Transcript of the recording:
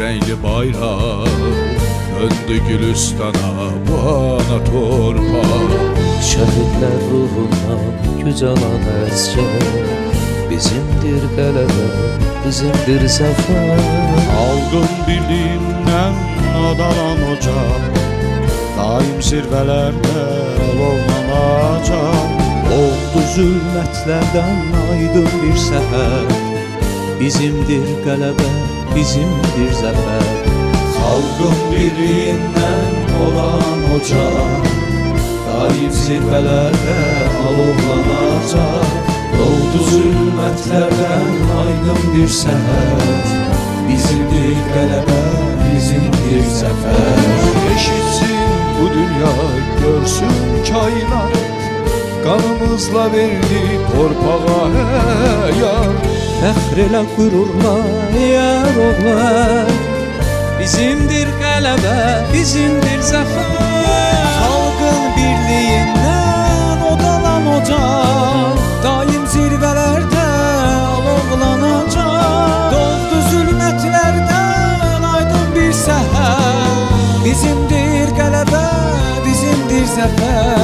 renkli bayrak döndü Gülüstan'a, bu ana torpaq. Şəhidlər ruhundan güc alan əsgər, bizimdir qələbə, bizimdir zəfər. Xalqın birliyindən adalan ocaq, daim zirvələrdə alovlanacaq. Oldu zülmətlərdən aydın bir səfər, bizimdir qələbə, bizimdir zəfər. Xalqın birliyindən olan ocaq, daim zirvələrdə alovlanacaq. Oldu zülmətlərdən aydın bir səhər, bizimdir qələbə, bizimdir zəfər. Eşitsin bu dünya, görsün kainat, qanımızla verdi torpağa həyat. Fəxr elə qürurla yar oğlan, bizimdir qələbə, bizimdir zəfər. Xalqın birliyindən odalan ocaq, daim zirvələrdə alovlanacaq. Doldu zülmətlərdən aydın bir səhər, bizimdir qələbə, bizimdir zəfər.